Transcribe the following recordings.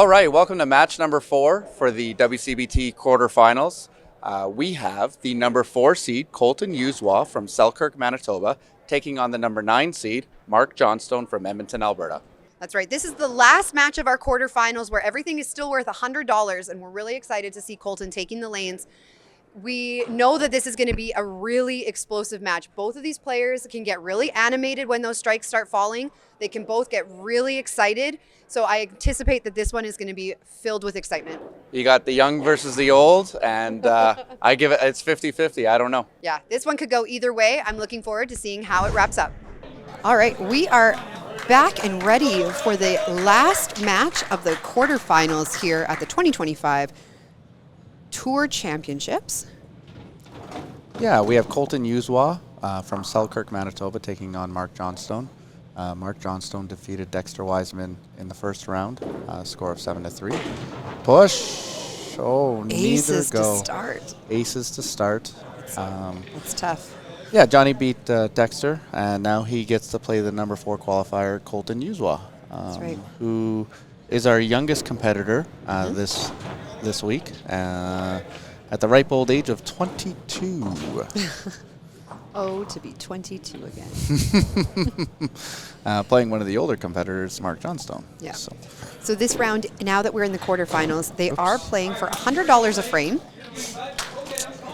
All right, welcome to match number 4 for the WCBT quarterfinals. We have the number 4 seed, Colton Youzwa from Selkirk, Manitoba, taking on the number 9 seed, Mark Johnstone from Edmonton, Alberta. That's right. This is the last match of our quarterfinals where everything is still worth $100, and we're really excited to see Colton taking the lanes. We know that this is going to be a really explosive match. Both of these players can get really animated when those strikes start falling. They can both get really excited. So I anticipate that this one is going to be filled with excitement. You got the young versus the old, and I give it's 50-50. I don't know. Yeah, this one could go either way. I'm looking forward to seeing how it wraps up. All right, we are back and ready for the last match of the quarterfinals here at the 2025 Tour Championships. Yeah, we have Colton Youzwa from Selkirk, Manitoba, taking on Mark Johnstone. Mark Johnstone defeated Dexter Wiseman in the first round, score of 7-3. Push. Oh, Aces neither go. To start. Aces to start. That's tough. Yeah, Johnny beat Dexter, and now he gets to play the number 4 qualifier, Colton Youzwa, That's right. who is our youngest competitor this week, at the ripe old age of 22. Oh, to be 22 again. Playing one of the older competitors, Mark Johnstone. Yeah. So this round, now that we're in the quarterfinals, they are playing for $100 a frame.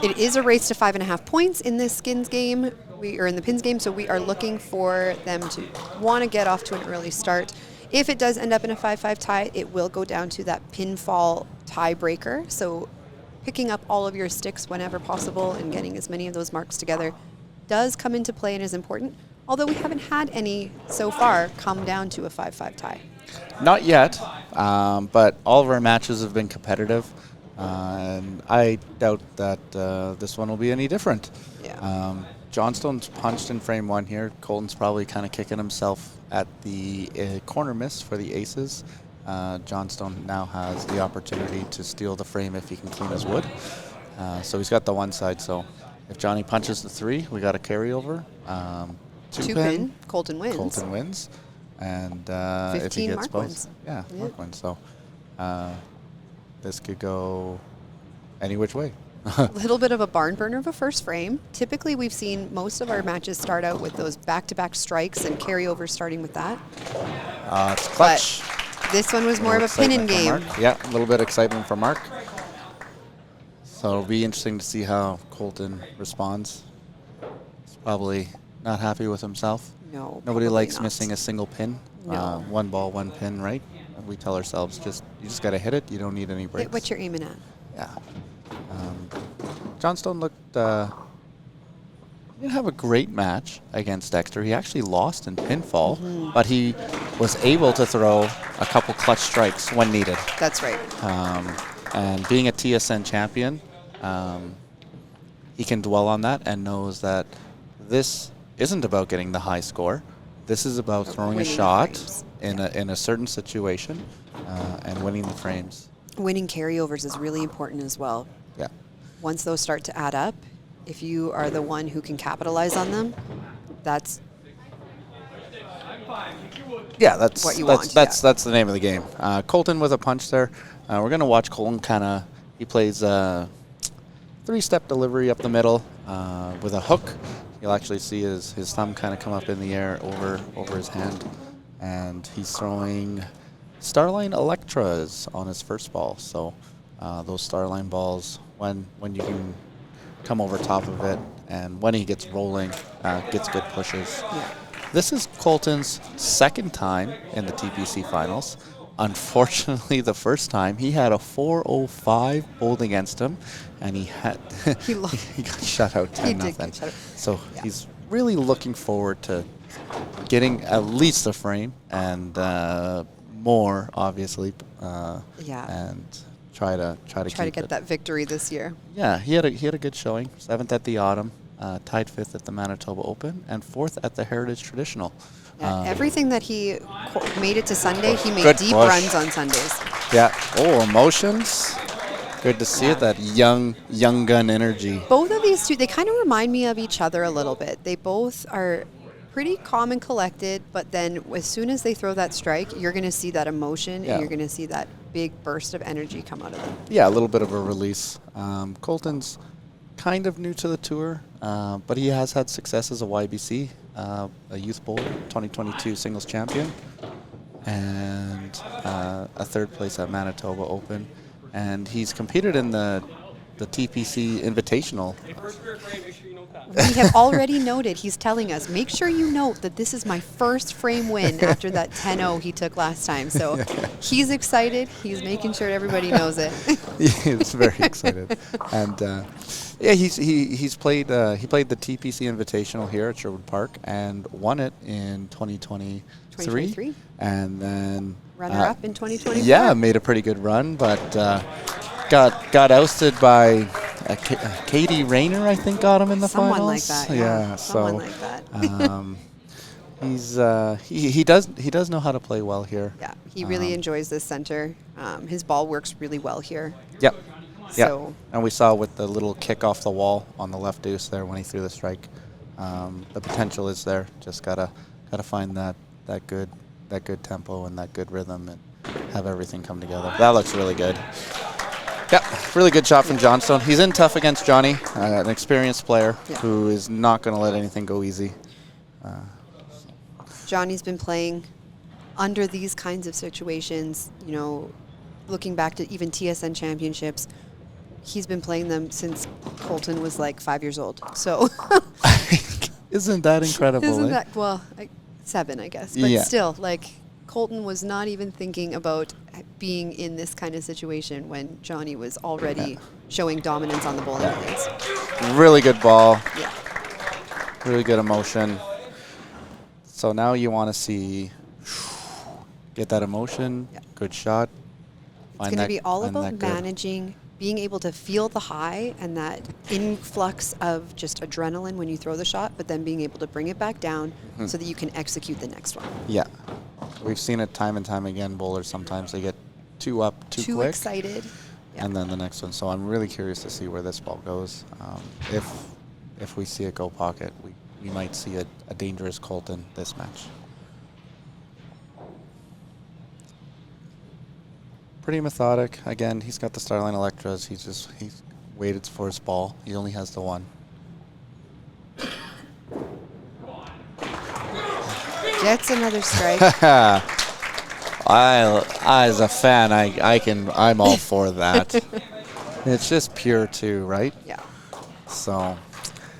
It is a race to 5.5 points in this skins game. We are in the pins game, so we are looking for them to want to get off to an early start. If it does end up in a 5-5 tie, it will go down to that pinfall tiebreaker. So picking up all of your sticks whenever possible and getting as many of those marks together does come into play and is important, although we haven't had any so far come down to a 5-5 tie. Not yet, but all of our matches have been competitive, and I doubt that this one will be any different. Yeah. Johnstone's punched in frame 1 here. Colton's probably kind of kicking himself at the corner miss for the aces. Johnstone now has the opportunity to steal the frame if he can clean his wood. So he's got the one side, so if Johnny punches the 3, we got a carryover. Two pin, Colton wins. Colton wins. And if he 15 gets Mark both, wins. yeah, Mark wins. So this could go any which way. A little bit of a barn burner of a first frame. Typically, we've seen most of our matches start out with those back-to-back strikes and carryovers starting with that. It's clutch. But this one was more of a pin-in game. Yeah, a little bit of excitement for Mark. So it'll be interesting to see how Colton responds. He's probably not happy with himself. No, nobody likes not. Missing a single pin. No. One ball, one pin, right? We tell ourselves you just got to hit it. You don't need any breaks. Hit what you're aiming at. Yeah. Johnstone looked. He didn't have a great match against Dexter. He actually lost in pinfall, but he was able to throw a couple clutch strikes when needed. That's right. And being a TSN champion, he can dwell on that and knows that this isn't about getting the high score. This is about throwing a shot in a certain situation and winning the frames. Winning carryovers is really important as well. Yeah. Once those start to add up, if you are the one who can capitalize on them, that's what you want. That's the name of the game. Colton with a punch there. We're going to watch Colton he plays a 3-step delivery up the middle with a hook. You'll actually see his thumb kind of come up in the air over his hand. And he's throwing Starline Electras on his first ball. So those Starline balls, when you can come over top of it, and when he gets rolling, gets good pushes. Yeah. This is Colton's second time in the TPC finals. Unfortunately, the first time he had a 405 bowled against him, and he got shut out 10-0. So he's really looking forward to getting at least a frame and more, obviously. And try to get that victory this year. Yeah, he had a good showing. 7th at the Autumn, tied 5th at the Manitoba Open, and 4th at the Heritage Traditional. Yeah, everything that he made it to Sunday, he made deep runs on Sundays. Yeah. Oh, emotions. Good to see it, that young gun energy. Both of these two, they kind of remind me of each other a little bit. They both are pretty calm and collected, but then as soon as they throw that strike, you're going to see that emotion and you're going to see that big burst of energy come out of them. Yeah, a little bit of a release. Colton's kind of new to the tour, but he has had success as a YBC, a youth bowler, 2022 singles champion, and a third place at Manitoba Open. And he's competed in the TPC Invitational. We have already noted, he's telling us, make sure you note that this is my first frame win after that 10-0 he took last time. So he's excited. He's making sure everybody knows it. He's very excited. And yeah, he played the TPC Invitational here at Sherwood Park and won it in 2023. And then runner-up in 2024. Yeah, made a pretty good run, but got ousted by Katie Rayner, I think, got him in the Someone finals. Like that, yeah. Someone like that. He does know how to play well here. Yeah, he really enjoys this center. His ball works really well here. Yep. So And we saw with the little kick off the wall on the left deuce there when he threw the strike, the potential is there. Just gotta find that good tempo and that good rhythm and have everything come together. That looks really good. Yep, really good shot from Johnstone. He's in tough against Johnny, an experienced player who is not going to let anything go easy. Johnny's been playing under these kinds of situations, you know, looking back to even TSN championships. He's been playing them since Colton was like 5 years old. So Isn't that incredible? Isn't that, well, 7, I guess. But still, like, Colton was not even thinking about being in this kind of situation when Johnny was already showing dominance on the bowling lanes. Really good ball. Yeah. Really good emotion. So now you want to see, get that emotion, good shot. It's going to be all about managing, being able to feel the high and that influx of just adrenaline when you throw the shot, but then being able to bring it back down so that you can execute the next one. Yeah. We've seen it time and time again. Bowlers, sometimes they get too up too quick. Too excited. And then the next one. So I'm really curious to see where this ball goes. If we see it go pocket, we might see a dangerous Colton this match. Pretty methodic. Again, he's got the Starline Electras. He's waited for his ball. He only has the one. Gets another strike. I as a fan, I'm all for that. It's just pure too, right? Yeah. So.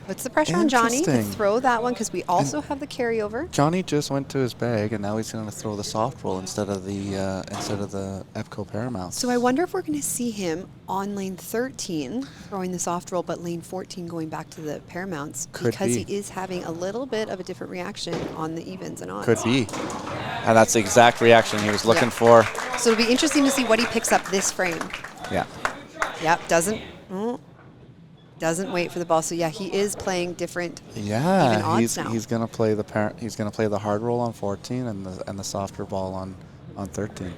Puts the pressure on Johnny to throw that one because we also have the carryover. Johnny just went to his bag, and now he's going to throw the soft roll instead of the Epco Paramount. So I wonder if we're going to see him on lane 13 throwing the soft roll, but lane 14 going back to the Paramounts because he is having a little bit of a different reaction on the evens and odds. Could be, and that's the exact reaction he was looking for. So it'll be interesting to see what he picks up this frame. Yeah. Yep. Doesn't wait for the ball. So yeah, he is playing different. Yeah, even odds now. He's gonna play the hard roll on 14 and the softer ball on 13.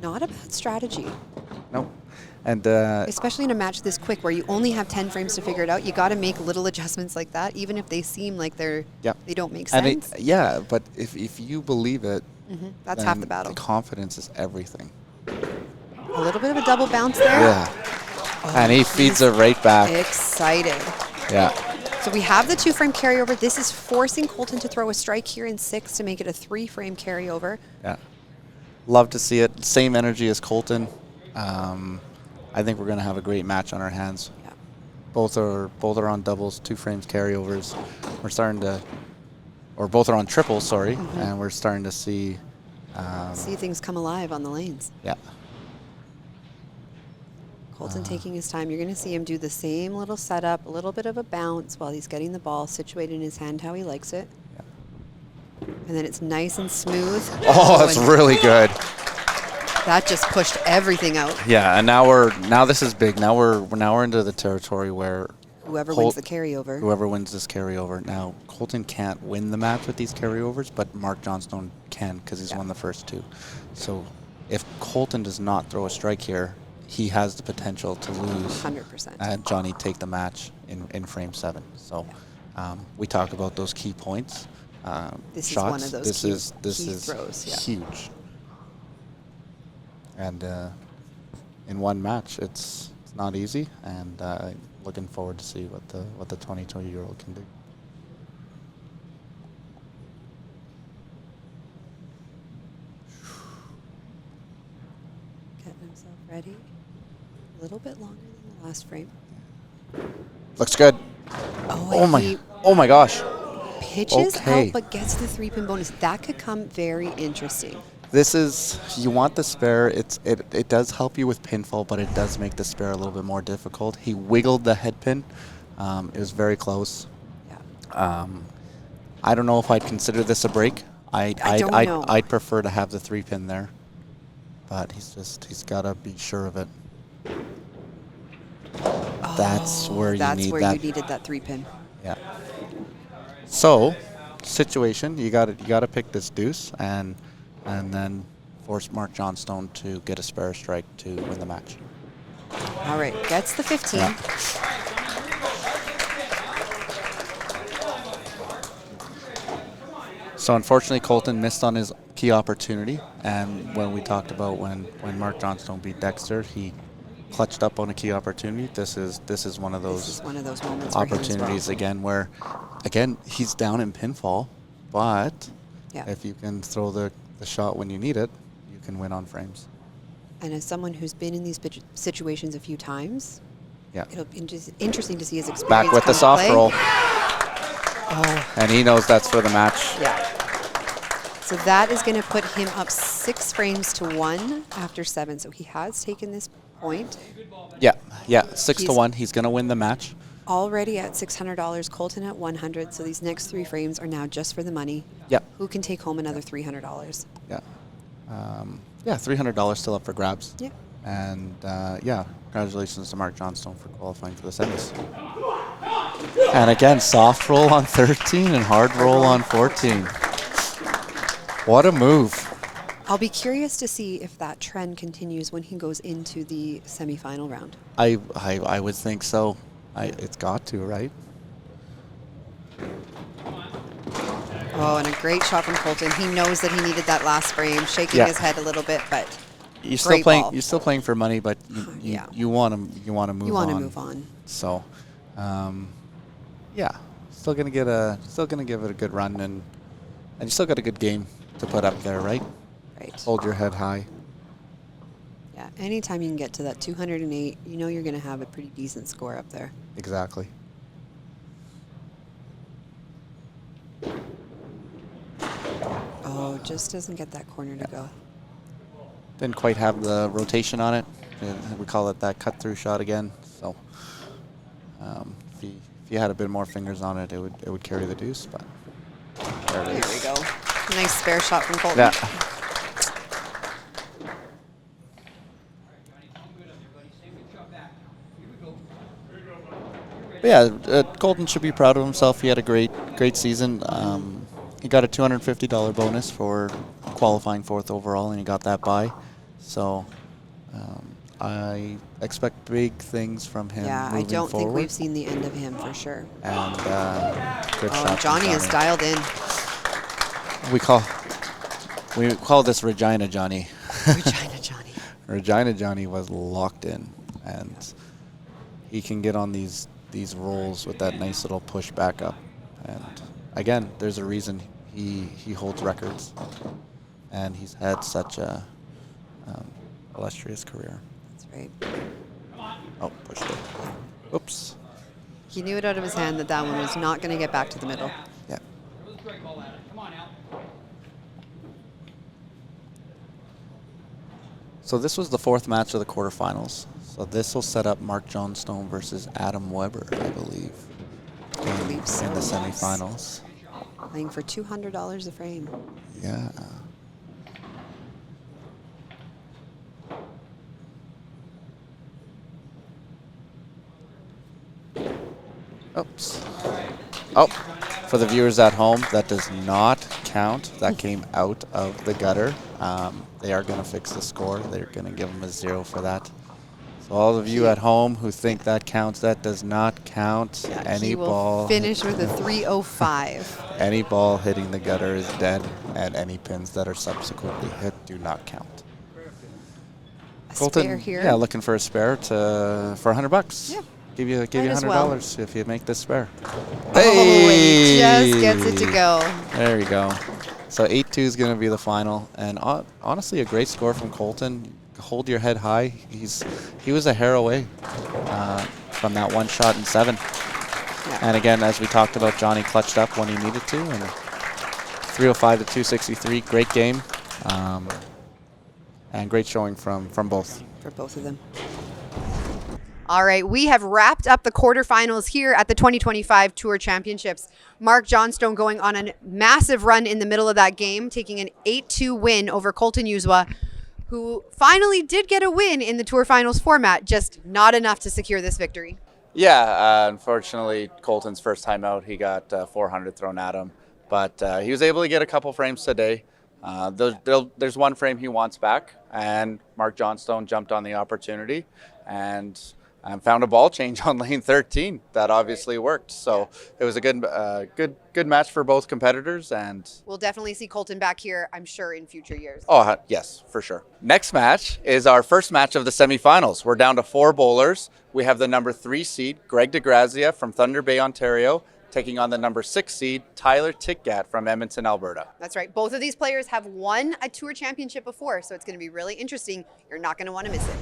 Not a bad strategy. Nope. And especially in a match this quick where you only have 10 frames to figure it out, you got to make little adjustments like that, even if they seem like they don't make sense. And but if you believe it, that's half the battle. The confidence is everything. A little bit of a double bounce there. Yeah. Oh, and he feeds it right back. Excited. Yeah. So we have the 2-frame carryover. This is forcing Colton to throw a strike here in 6 to make it a 3-frame carryover. Yeah. Love to see it. Same energy as Colton. I think we're going to have a great match on our hands. Yeah. Both are on doubles, 2 frames carryovers. We're starting to, or both are on triples, sorry, and we're starting to see things come alive on the lanes. Yeah. Colton taking his time. You're going to see him do the same little setup, a little bit of a bounce while he's getting the ball situated in his hand how he likes it. Yeah. And then it's nice and smooth. Oh, that's really good. That just pushed everything out. Yeah, and now this is big. Now we're into the territory where whoever wins the carryover. Whoever wins this carryover. Now Colton can't win the match with these carryovers, but Mark Johnstone can because he's won the first 2. So if Colton does not throw a strike here, he has the potential to lose 100%. and Johnny take the match in frame 7. So we talk about those key points. This shots. is one of those key throws. Huge. And in one match, it's not easy, and looking forward to see what the 22-year-old can do. Getting himself ready. A little bit longer than the last frame. Looks good. Oh my gosh. Pitches out, but gets the 3-pin bonus. That could come very interesting. This is, you want the spare. It does help you with pinfall, but it does make the spare a little bit more difficult. He wiggled the head pin. It was very close. Yeah. I don't know if I'd consider this a break. I'd prefer to have the 3-pin there, but he's got to be sure of it. That's where you needed that 3-pin. Yeah. So, situation, you got to pick this deuce and then force Mark Johnstone to get a spare strike to win the match. All right, gets the 15. Yeah. So unfortunately, Colton missed on his key opportunity, and when we talked about when Mark Johnstone beat Dexter, he clutched up on a key opportunity. This is one of those moments opportunities again where he's down in pinfall, but if you can throw the shot when you need it, you can win on frames. And as someone who's been in these situations a few times, it'll be interesting to see his experience. Back with the soft roll. Oh. And he knows that's for the match. Yeah. So that is going to put him up 6 frames to 1 after 7. So he has taken this point. Yeah, 6 to 1. He's going to win the match. Already at $600, Colton at $100. So these next 3 frames are now just for the money. Yeah. Who can take home another $300? Yeah. $300 still up for grabs. Yeah. And congratulations to Mark Johnstone for qualifying for the semis. And again, soft roll on 13 and hard roll on 14. What a move. I'll be curious to see if that trend continues when he goes into the semifinal round. I would think so. It's got to, right? Oh, and a great shot from Colton. He knows that he needed that last frame, shaking his head a little bit, but you're still playing for money, but you want to move on. You want to move on. So, still gonna give it a good run, and you still got a good game to put up there, right? Right. Hold your head high. Yeah. Anytime you can get to that 208, you know you're going to have a pretty decent score up there. Exactly. Oh, just doesn't get that corner to go. Didn't quite have the rotation on it. We call it that cut-through shot again. So if you had a bit more fingers on it, it would carry the deuce. But there it is. There we go. Nice spare shot from Colton. Yeah. But Colton should be proud of himself. He had a great season. He got a $250 bonus for qualifying 4th overall, and he got that bye. So I expect big things from him. Yeah, moving I don't forward. think we've seen the end of him for sure. And good shot. Johnny is dialed in. We call this Regina Johnny. Regina Johnny. Regina Johnny was locked in, and he can get on these rolls with that nice little push back up. And again, there's a reason he holds records, and he's had such a illustrious career. Right. Oh, pushed it. Oops. He knew it out of his hand that that one was not going to get back to the middle. Yeah. So this was the fourth match of the quarterfinals. So this will set up Mark Johnstone versus Adam Weber, I believe, in the semifinals. Playing for $200 a frame. Yeah. Oops. Oh, for the viewers at home, that does not count. That came out of the gutter. They are going to fix the score. They're going to give them a 0 for that. So all of you at home who think that counts, that does not count. Yeah, Any he will ball finish with a 305. Any ball hitting the gutter is dead, and any pins that are subsequently hit do not count. A Colton, spare here. yeah, looking for a spare for $100. Yeah. Give you Might as $100 if you make this spare. Oh, he just gets it to go. There we go. So 8-2 is going to be the final, and honestly, a great score from Colton. Hold your head high. He was a hair away from that one shot in 7. Yeah. And again, as we talked about, Johnny clutched up when he needed to, and 305 to 263. Great game, and great showing from both. For both of them. All right, we have wrapped up the quarterfinals here at the 2025 Tour Championships. Mark Johnstone going on a massive run in the middle of that game, taking an 8-2 win over Colton Youzwa, who finally did get a win in the Tour Finals format, just not enough to secure this victory. Yeah, unfortunately, Colton's first time out, he got 400 thrown at him, but he was able to get a couple frames today. There's one frame he wants back, and Mark Johnstone jumped on the opportunity and found a ball change on lane 13 that obviously worked. So it was a good match for both competitors, and We'll definitely see Colton back here, I'm sure, in future years. oh yes, for sure. Next match is our first match of the semifinals. We're down to 4 bowlers. We have the number 3 seed Greg DeGrazia from Thunder Bay, Ontario, taking on the number 6 seed Tyler Titgat from Edmonton, Alberta. That's right. Both of these players have won a Tour Championship before, so it's going to be really interesting. You're not going to want to miss it.